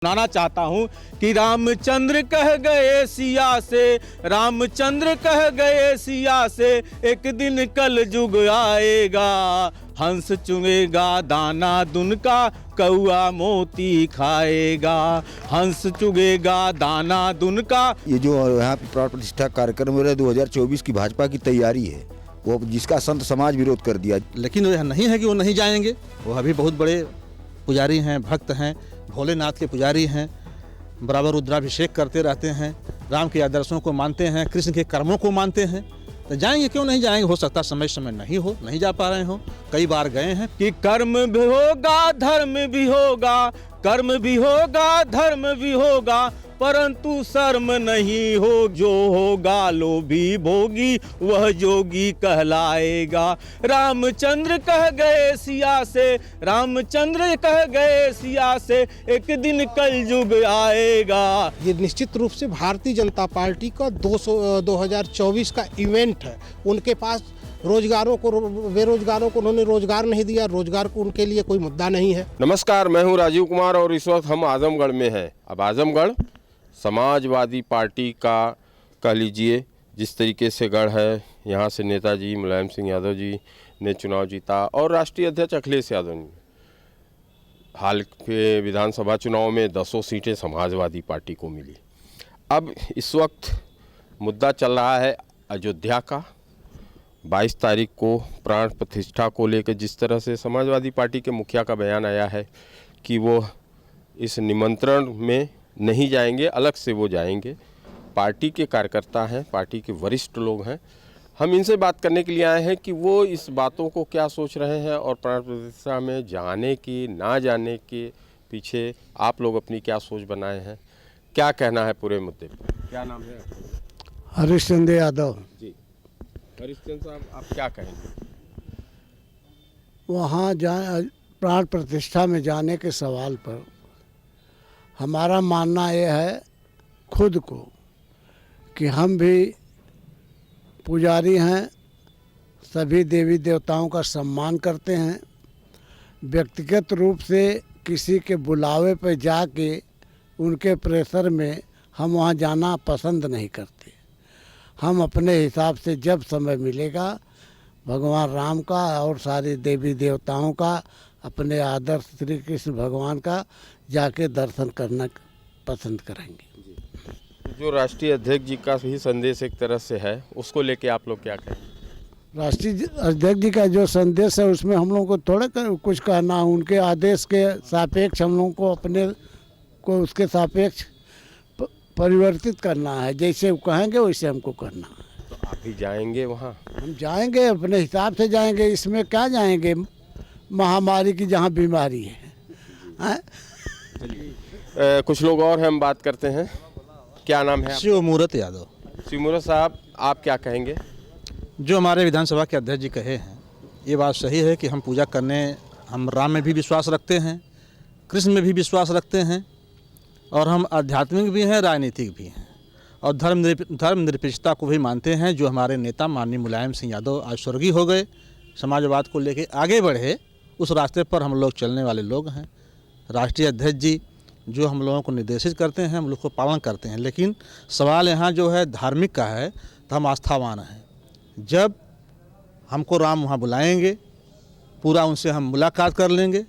सुनाना चाहता हूँ कि रामचंद्र कह गए सिया से, रामचंद्र कह गए सिया से, एक दिन कल जुग आएगा, हंस चुगेगा दाना दुन का, कौआ मोती खाएगा, हंस चुगेगा दाना दुन का। ये जो यहाँ पे प्राण प्रतिष्ठा कार्यक्रम हो रहा है 2024 की भाजपा की तैयारी है, वो जिसका संत समाज विरोध कर दिया। लेकिन यह नहीं है कि वो नहीं जाएंगे, वो अभी बहुत बड़े पुजारी हैं, भक्त हैं, भोलेनाथ के पुजारी हैं, बराबर रुद्राभिषेक करते रहते हैं, राम के आदर्शों को मानते हैं, कृष्ण के कर्मों को मानते हैं, तो जाएंगे क्यों नहीं जाएंगे। हो सकता समय नहीं हो, नहीं जा पा रहे हो, कई बार गए हैं। कि कर्म भी होगा धर्म भी होगा, कर्म भी होगा धर्म भी होगा, परंतु शर्म नहीं हो, जो होगा लोभी भोगी वह जोगी कहलाएगा। रामचंद्र कह गए सिया से, रामचंद्र कह गए सिया से, एक दिन कल युग आएगा। ये निश्चित रूप से भारतीय जनता पार्टी का 2024 का इवेंट है। उनके पास रोजगारों को, बेरोजगारों को उन्होंने रोजगार नहीं दिया, रोजगार को उनके लिए कोई मुद्दा नहीं है। नमस्कार, मैं हूं राजीव कुमार और इस वक्त हम आजमगढ़ में हैं। अब आजमगढ़ समाजवादी पार्टी का कह लीजिए जिस तरीके से गढ़ है, यहाँ से नेताजी मुलायम सिंह यादव जी ने चुनाव जीता और राष्ट्रीय अध्यक्ष अखिलेश यादव ने हाल के विधानसभा चुनाव में 10 सीटें समाजवादी पार्टी को मिली। अब इस वक्त मुद्दा चल रहा है अयोध्या का। 22 तारीख को प्राण प्रतिष्ठा को लेकर जिस तरह से समाजवादी पार्टी के मुखिया का बयान आया है कि वो इस निमंत्रण में नहीं जाएंगे, अलग से वो जाएंगे। पार्टी के कार्यकर्ता हैं, पार्टी के वरिष्ठ लोग हैं, हम इनसे बात करने के लिए आए हैं कि वो इस बातों को क्या सोच रहे हैं और प्राण प्रतिष्ठा में जाने की ना जाने के पीछे आप लोग अपनी क्या सोच बनाए हैं, क्या कहना है पूरे मुद्दे पर। क्या नाम है आपका? हरीशचंद्र यादव जी। हरीशचंद्र साहब, आप क्या कहेंगे? वहाँ प्राण प्रतिष्ठा में जाने के सवाल पर हमारा मानना यह है खुद को कि हम भी पुजारी हैं, सभी देवी देवताओं का सम्मान करते हैं। व्यक्तिगत रूप से किसी के बुलावे पर जाके उनके प्रेशर में हम वहाँ जाना पसंद नहीं करते। हम अपने हिसाब से जब समय मिलेगा भगवान राम का और सारे देवी देवताओं का, अपने आदर्श श्री कृष्ण भगवान का जाके दर्शन करना पसंद करेंगे। जो राष्ट्रीय अध्यक्ष जी का भी संदेश एक तरह से है, उसको लेके आप लोग क्या कहें? राष्ट्रीय अध्यक्ष जी का जो संदेश है उसमें हम लोगों को थोड़ा कुछ कहना है। उनके आदेश के सापेक्ष हम लोगों को अपने को उसके सापेक्ष परिवर्तित करना है। जैसे वो कहेंगे वैसे हमको करना है। तो आप भी जाएंगे वहाँ? हम जाएंगे, अपने हिसाब से जाएंगे। इसमें क्या जाएंगे, महामारी की जहाँ बीमारी है। कुछ लोग और हम बात करते हैं। क्या नाम है? शिवमूर्त यादव। शिवमूर्त साहब, आप क्या कहेंगे? जो हमारे विधानसभा के अध्यक्ष जी कहे हैं ये बात सही है कि हम पूजा करने, हम राम में भी विश्वास रखते हैं, कृष्ण में भी विश्वास रखते हैं, और हम आध्यात्मिक भी हैं, राजनीतिक भी हैं, और धर्मनिरपेक्षता को भी मानते हैं। जो हमारे नेता माननीय मुलायम सिंह यादव आज स्वर्गीय हो गए, समाजवाद को लेके आगे बढ़े, उस रास्ते पर हम लोग चलने वाले लोग हैं। राष्ट्रीय अध्यक्ष जी जो हम लोगों को निर्देशित करते हैं हम लोग को पालन करते हैं। लेकिन सवाल यहाँ जो है धार्मिक का है, तो हम आस्थावान हैं। जब हमको राम वहाँ बुलाएंगे, पूरा उनसे हम मुलाकात कर लेंगे,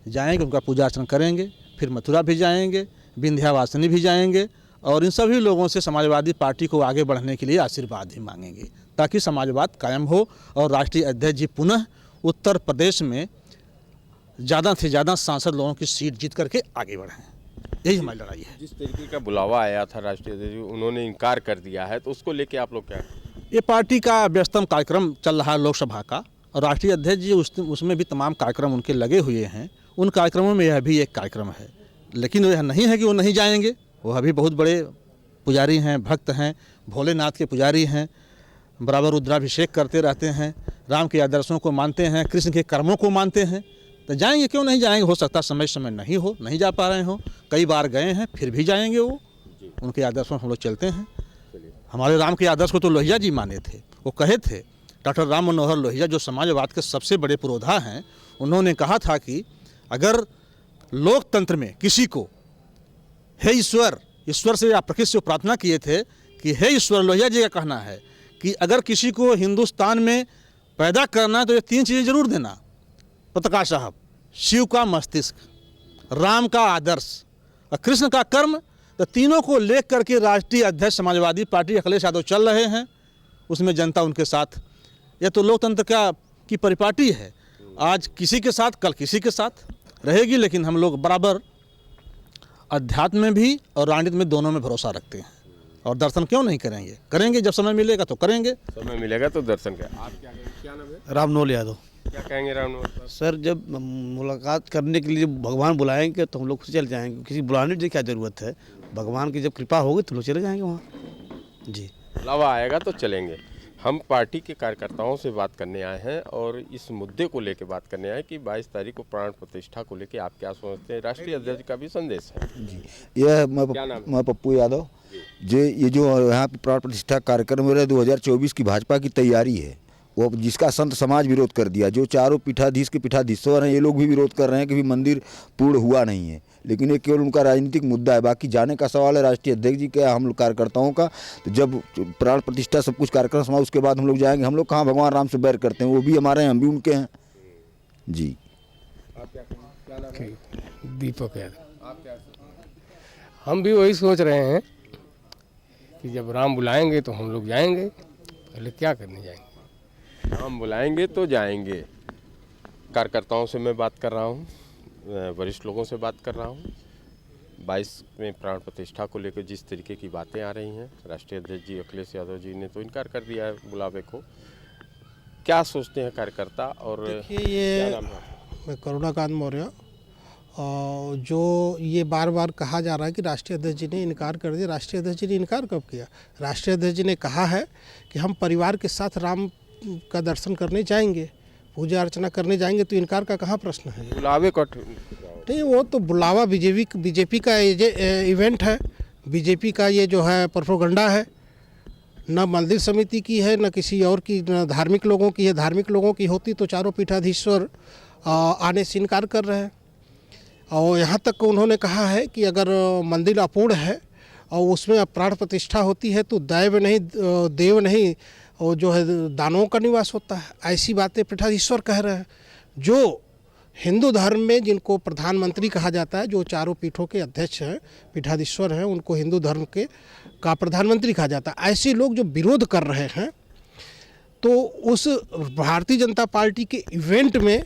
जाएंगे, उनका पूजा अर्चना करेंगे, फिर मथुरा भी जाएंगे, विंध्यावासिनी भी जाएंगे, और इन सभी लोगों से समाजवादी पार्टी को आगे बढ़ने के लिए आशीर्वाद ही मांगेंगे, ताकि समाजवाद कायम हो और राष्ट्रीय अध्यक्ष जी पुनः उत्तर प्रदेश में ज़्यादा से ज़्यादा सांसद लोगों की सीट जीत करके आगे बढ़ें। यही हमारी लड़ाई है। जिस तरीके का बुलावा आया था राष्ट्रीय अध्यक्ष, उन्होंने इनकार कर दिया है, तो उसको लेके आप लोग क्या? ये पार्टी का व्यस्तम कार्यक्रम चल रहा है लोकसभा का, और राष्ट्रीय अध्यक्ष जी उसमें भी तमाम कार्यक्रम उनके लगे हुए हैं। उन कार्यक्रमों में यह भी एक कार्यक्रम है। लेकिन यह नहीं है कि वो नहीं जाएंगे, वो अभी बहुत बड़े पुजारी हैं, भक्त हैं, भोलेनाथ के पुजारी हैं, बराबर रुद्राभिषेक करते रहते हैं, राम के आदर्शों को मानते हैं, कृष्ण के कर्मों को मानते हैं, तो जाएंगे क्यों नहीं जाएंगे। हो सकता समय नहीं हो, नहीं जा पा रहे हो, कई बार गए हैं, फिर भी जाएंगे। वो उनके आदर्शों हम लोग चलते हैं। हमारे राम के आदर्श को तो लोहिया जी माने थे। वो कहे थे, डॉक्टर राम मनोहर लोहिया जो समाजवाद के सबसे बड़े पुरोधा हैं, उन्होंने कहा था कि अगर लोकतंत्र में किसी को हे ईश्वर, ईश्वर से आप प्रकृति से प्रार्थना किए थे कि हे ईश्वर, लोहिया जी का कहना है कि अगर किसी को हिंदुस्तान में पैदा करना है तो ये 3 चीज़ें जरूर देना। प्रकाश साहब, शिव का मस्तिष्क, राम का आदर्श और कृष्ण का कर्म। तो तीनों को लेकर करके राष्ट्रीय अध्यक्ष समाजवादी पार्टी अखिलेश यादव चल रहे हैं, उसमें जनता उनके साथ। यह तो लोकतंत्र की परिपाटी है, आज किसी के साथ कल किसी के साथ रहेगी, लेकिन हम लोग बराबर अध्यात्म में भी और राजनीति में दोनों में भरोसा रखते हैं। और दर्शन क्यों नहीं करेंगे, करेंगे जब समय मिलेगा तो करेंगे। समय मिलेगा तो दर्शन का। आप क्या नाम है? रामनोल यादव। क्या कहेंगे रामनोल साहब? सर, जब मुलाकात करने के लिए भगवान बुलाएंगे तो हम लोग खुद चले जाएंगे, किसी बुलाने की क्या ज़रूरत है। भगवान की जब कृपा होगी तो लोग चले जाएंगे वहाँ। जी, बुलावा आएगा तो चलेंगे। हम पार्टी के कार्यकर्ताओं से बात करने आए हैं और इस मुद्दे को लेकर बात करने आए कि 22 तारीख को प्राण प्रतिष्ठा को लेकर आप क्या सोचते हैं। राष्ट्रीय अध्यक्ष का भी संदेश है। जी, यह क्या नाम है? मैं पप्पू यादव। ये जो यहाँ पे प्राण प्रतिष्ठा कार्यक्रम हो रहा है 2024 की भाजपा की तैयारी है, वो जिसका संत समाज विरोध कर दिया। जो चारों पीठाधीश के पीठाधीश्वर हैं, ये लोग भी विरोध कर रहे हैं कि भी मंदिर पूर्ण हुआ नहीं है, लेकिन ये केवल उनका राजनीतिक मुद्दा है। बाकी जाने का सवाल है राष्ट्रीय अध्यक्ष जी का, हम लोग कार्यकर्ताओं का। तो जब प्राण प्रतिष्ठा सब कुछ कार्यक्रम समाप्त उसके बाद हम लोग जाएंगे। हम लोग कहाँ भगवान राम से बैर करते हैं, वो भी हमारे हैं, हम भी उनके हैं। जी, दीपक यादव। हम भी वही सोच रहे हैं कि जब राम बुलाएंगे तो हम लोग जाएंगे, पहले क्या करने जाएंगे। हम बुलाएंगे तो जाएंगे। कार्यकर्ताओं से मैं बात कर रहा हूँ, वरिष्ठ लोगों से बात कर रहा हूँ। 22 में प्राण प्रतिष्ठा को लेकर जिस तरीके की बातें आ रही हैं, राष्ट्रीय अध्यक्ष जी अखिलेश यादव जी ने तो इनकार कर दिया है बुलावे को। क्या सोचते हैं कार्यकर्ता? और देखिए, क्या ये नाम है? मैं करुणाकांत मौर्य। जो ये बार बार कहा जा रहा है कि राष्ट्रीय अध्यक्ष जी ने इनकार कर दिया, राष्ट्रीय अध्यक्ष जी ने इनकार कब किया? राष्ट्रीय अध्यक्ष जी ने कहा है कि हम परिवार के साथ राम का दर्शन करने जाएंगे, पूजा अर्चना करने जाएंगे, तो इनकार का कहाँ प्रश्न है? बुलावे को नहीं, वो तो बुलावा बीजेपी का इवेंट है, बीजेपी का ये जो है प्रोपेगेंडा है, न मंदिर समिति की है, न किसी और की, न धार्मिक लोगों की है। धार्मिक लोगों की होती तो चारों पीठाधीश्वर आने से इनकार कर रहे हैं। और यहाँ तक उन्होंने कहा है कि अगर मंदिर अपूर्ण है और उसमें प्राण प्रतिष्ठा होती है तो देव नहीं और जो है दानवों का निवास होता है। ऐसी बातें पीठाधीश्वर कह रहे हैं। जो हिंदू धर्म में जिनको प्रधानमंत्री कहा जाता है, जो चारों पीठों के अध्यक्ष हैं, पीठाधीश्वर हैं, उनको हिंदू धर्म का प्रधानमंत्री कहा जाता है। ऐसे लोग जो विरोध कर रहे हैं, तो उस भारतीय जनता पार्टी के इवेंट में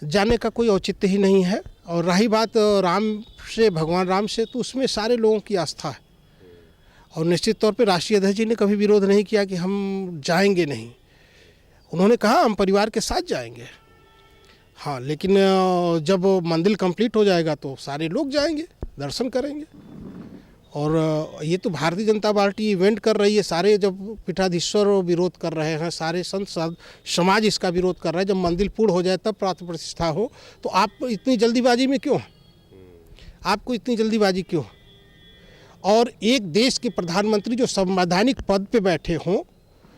जाने का कोई औचित्य ही नहीं है। और रही बात राम से, भगवान राम से, तो उसमें सारे लोगों की आस्था है। और निश्चित तौर पे राष्ट्रीय अध्यक्ष जी ने कभी विरोध नहीं किया कि हम जाएंगे नहीं। उन्होंने कहा हम परिवार के साथ जाएंगे। हाँ, लेकिन जब मंदिर कंप्लीट हो जाएगा तो सारे लोग जाएंगे, दर्शन करेंगे। और ये तो भारतीय जनता पार्टी इवेंट कर रही है। सारे जब पीठाधीश्वर विरोध कर रहे हैं, सारे संत समाज इसका विरोध कर रहा है। जब मंदिर पूर्ण हो जाए तब प्राण प्रतिष्ठा हो, तो आप इतनी जल्दीबाजी में क्यों? आपको इतनी जल्दीबाजी क्यों? और एक देश के प्रधानमंत्री जो संवैधानिक पद पे बैठे हों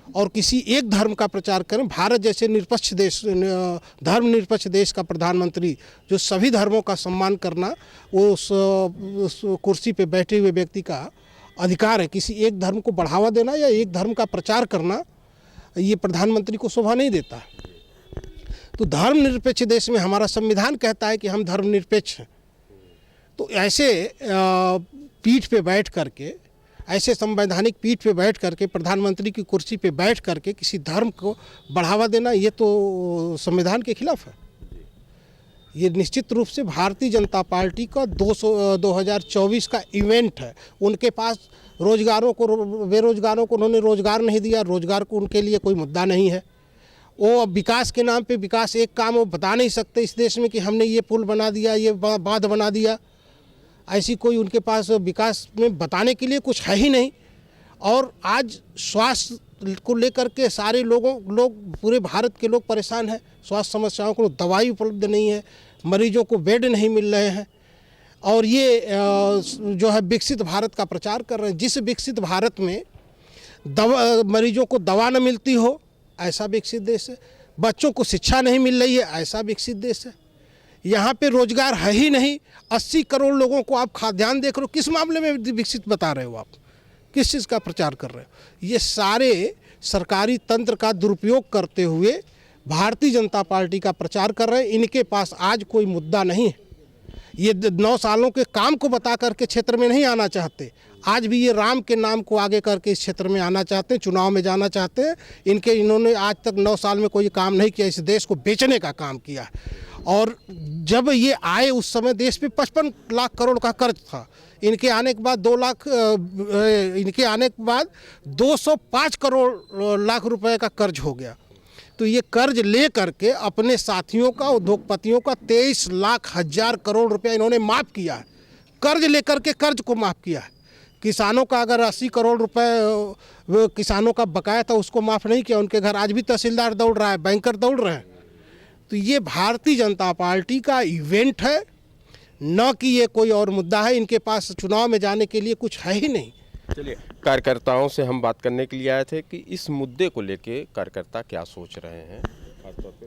और किसी एक धर्म का प्रचार करें, भारत जैसे निरपेक्ष देश, धर्मनिरपेक्ष देश का प्रधानमंत्री जो सभी धर्मों का सम्मान करना, वो उस कुर्सी पे बैठे हुए व्यक्ति का अधिकार है। किसी एक धर्म को बढ़ावा देना या एक धर्म का प्रचार करना, ये प्रधानमंत्री को शोभा नहीं देता। तो धर्मनिरपेक्ष देश में हमारा संविधान कहता है कि हम धर्मनिरपेक्ष हैं। तो ऐसे पीठ पे बैठ करके, ऐसे संवैधानिक पीठ पे बैठ करके, प्रधानमंत्री की कुर्सी पे बैठ करके किसी धर्म को बढ़ावा देना, ये तो संविधान के खिलाफ है। ये निश्चित रूप से भारतीय जनता पार्टी का 2024 का इवेंट है। उनके पास बेरोजगारों को उन्होंने रोजगार नहीं दिया, रोजगार को उनके लिए कोई मुद्दा नहीं है। वो अब विकास के नाम पे विकास एक काम वो बता नहीं सकते इस देश में कि हमने ये पुल बना दिया, ये बांध बना दिया। ऐसी कोई उनके पास विकास में बताने के लिए कुछ है ही नहीं। और आज स्वास्थ्य को लेकर के सारे लोग पूरे भारत के लोग परेशान हैं। स्वास्थ्य समस्याओं को दवाई उपलब्ध नहीं है, मरीजों को बेड नहीं मिल रहे हैं। और ये जो है विकसित भारत का प्रचार कर रहे हैं। जिस विकसित भारत में मरीजों को दवा न मिलती हो, ऐसा विकसित देश है। बच्चों को शिक्षा नहीं मिल रही है, ऐसा विकसित देश है। यहाँ पे रोजगार है ही नहीं। 80 करोड़ लोगों को आप खाद्यान्न देख रहे हो, किस मामले में विकसित बता रहे हो आप, किस चीज़ का प्रचार कर रहे हो? ये सारे सरकारी तंत्र का दुरुपयोग करते हुए भारतीय जनता पार्टी का प्रचार कर रहे हैं। इनके पास आज कोई मुद्दा नहीं है। ये 9 सालों के काम को बता करके क्षेत्र में नहीं आना चाहते। आज भी ये राम के नाम को आगे करके इस क्षेत्र में आना चाहते हैं, चुनाव में जाना चाहते हैं। इन्होंने आज तक 9 साल में कोई काम नहीं किया, इस देश को बेचने का काम किया। और जब ये आए उस समय देश पे 55 लाख करोड़ का कर्ज था। इनके आने के बाद 205 करोड़ लाख रुपए का कर्ज हो गया। तो ये कर्ज ले करके अपने साथियों का, उद्योगपतियों का 23 लाख हजार करोड़ रुपया इन्होंने माफ़ किया है। कर्ज लेकर के कर्ज को माफ़ किया है। किसानों का अगर 80 करोड़ रुपए किसानों का बकाया था, उसको माफ़ नहीं किया। उनके घर आज भी तहसीलदार दौड़ रहा है, बैंकर दौड़ रहे हैं। तो ये भारतीय जनता पार्टी का इवेंट है, न कि ये कोई और मुद्दा है। इनके पास चुनाव में जाने के लिए कुछ है ही नहीं। चलिए, कार्यकर्ताओं से हम बात करने के लिए आए थे कि इस मुद्दे को लेके कार्यकर्ता क्या सोच रहे हैं। खासतौर पे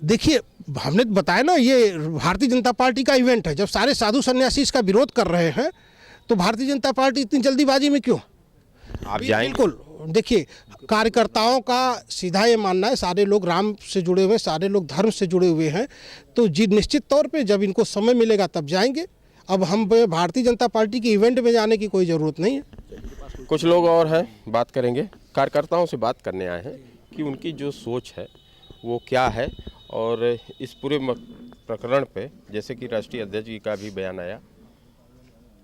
देखिए, हमने बताया ना, ये भारतीय जनता पार्टी का इवेंट है। जब सारे साधु सन्यासी इसका विरोध कर रहे हैं तो भारतीय जनता पार्टी इतनी जल्दीबाजी में क्यों? आप जाएंगे? बिल्कुल। देखिए, कार्यकर्ताओं का सीधा ये मानना है, सारे लोग राम से जुड़े हुए हैं, सारे लोग धर्म से जुड़े हुए हैं। तो जी निश्चित तौर पे जब इनको समय मिलेगा तब जाएंगे। अब हम भारतीय जनता पार्टी के इवेंट में जाने की कोई ज़रूरत नहीं है। कुछ लोग और हैं, बात करेंगे। कार्यकर्ताओं से बात करने आए हैं कि उनकी जो सोच है वो क्या है, और इस पूरे प्रकरण पे जैसे कि राष्ट्रीय अध्यक्ष जी का भी बयान आया,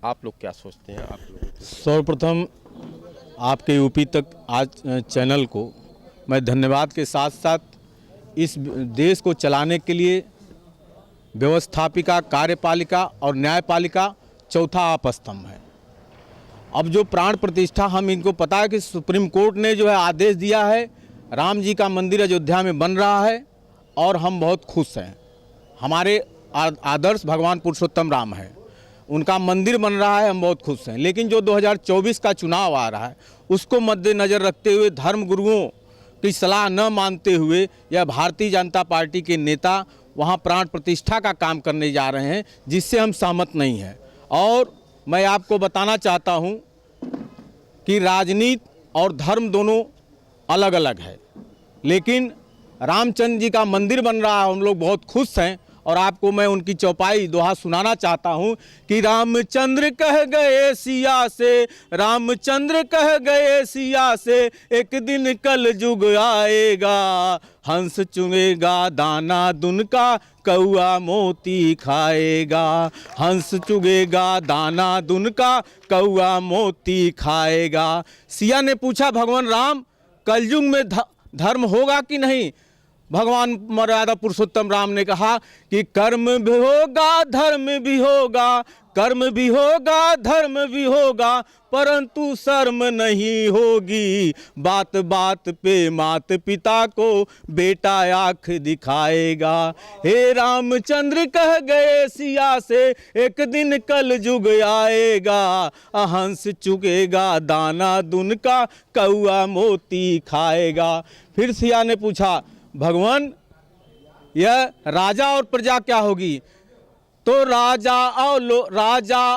आप लोग क्या सोचते हैं? आप लोग सर्वप्रथम आपके यूपी तक आज चैनल को मैं धन्यवाद के साथ साथ इस देश को चलाने के लिए व्यवस्थापिका, कार्यपालिका और न्यायपालिका चौथा आपस्तंभ है। अब जो प्राण प्रतिष्ठा, हम इनको पता है कि सुप्रीम कोर्ट ने जो है आदेश दिया है, राम जी का मंदिर अयोध्या में बन रहा है और हम बहुत खुश हैं। हमारे आदर्श भगवान पुरुषोत्तम राम है, उनका मंदिर बन रहा है, हम बहुत खुश हैं। लेकिन जो 2024 का चुनाव आ रहा है उसको मद्देनज़र रखते हुए, धर्म गुरुओं की सलाह न मानते हुए यह भारतीय जनता पार्टी के नेता वहाँ प्राण प्रतिष्ठा का काम करने जा रहे हैं, जिससे हम सहमत नहीं हैं। और मैं आपको बताना चाहता हूँ कि राजनीति और धर्म दोनों अलग अलग है, लेकिन रामचंद्र जी का मंदिर बन रहा है, हम लोग बहुत खुश हैं। और आपको मैं उनकी चौपाई दोहा सुनाना चाहता हूँ कि रामचंद्र कह गए सिया से, रामचंद्र कह गए सिया से, एक दिन कल जुग आएगा, हंस चुगेगा दाना दुन का, कौआ मोती खाएगा। हंस चुगेगा दाना दुन का, कौआ मोती खाएगा। सिया ने पूछा, भगवान राम, कलयुग में धर्म होगा कि नहीं? भगवान मर्यादा पुरुषोत्तम राम ने कहा कि कर्म भी होगा, धर्म भी होगा, कर्म भी होगा, धर्म भी होगा, परंतु शर्म नहीं होगी। बात बात पे मात पिता को बेटा आँख दिखाएगा। हे रामचंद्र कह गए सिया से, एक दिन कल जुग आएगा, हंस चुगेगा दाना दुन का, कौआ मोती खाएगा। फिर सिया ने पूछा, भगवान यह राजा और प्रजा क्या होगी? तो राजा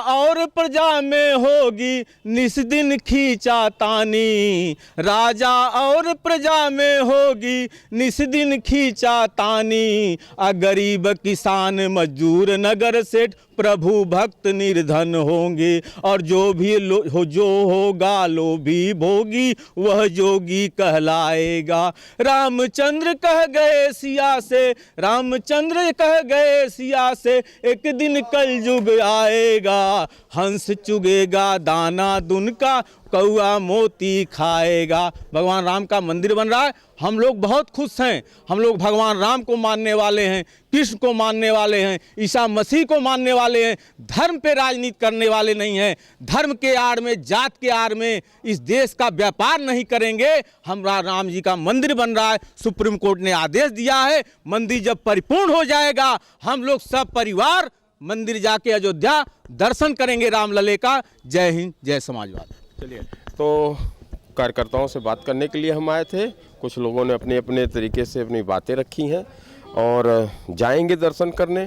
और प्रजा में होगी निस्दिन खींचातानी, राजा और प्रजा में होगी निस्दिन खींचातानी। गरीब किसान मजदूर नगर सेठ प्रभु भक्त निर्धन होंगे, और जो होगा लोभी भोगी वह जोगी कहलाएगा। रामचंद्र कह गए सिया से, रामचंद्र कह गए सिया से, एक दिन कल युग आएगा, हंस चुगेगा दाना दुन का, कौआ मोती खाएगा। भगवान राम का मंदिर बन रहा है, हम लोग बहुत खुश हैं। हम लोग भगवान राम को मानने वाले हैं, कृष्ण को मानने वाले हैं, ईसा मसीह को मानने वाले हैं। धर्म पे राजनीति करने वाले नहीं हैं। धर्म के आड़ में, जात के आड़ में इस देश का व्यापार नहीं करेंगे। हमारा राम जी का मंदिर बन रहा है, सुप्रीम कोर्ट ने आदेश दिया है, मंदिर जब परिपूर्ण हो जाएगा हम लोग सब परिवार मंदिर जाके अयोध्या दर्शन करेंगे रामलले का। जय हिंद, जय समाजवाद। चलिए, तो कार्यकर्ताओं से बात करने के लिए हम आए थे। कुछ लोगों ने अपने अपने तरीके से अपनी बातें रखी हैं और जाएंगे दर्शन करने।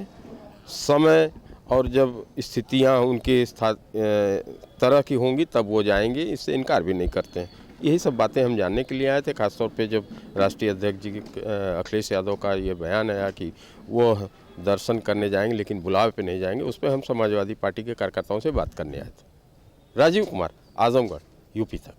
समय और जब स्थितियां उनके तरह की होंगी तब वो जाएंगे, इससे इनकार भी नहीं करते हैं। यही सब बातें हम जानने के लिए आए थे, खासतौर पे जब राष्ट्रीय अध्यक्ष जी अखिलेश यादव का ये बयान आया कि वो दर्शन करने जाएंगे लेकिन बुलावे पे नहीं जाएंगे, उस पर हम समाजवादी पार्टी के कार्यकर्ताओं से बात करने आए थे। राजीव कुमार, आजमगढ़, यूपी तक।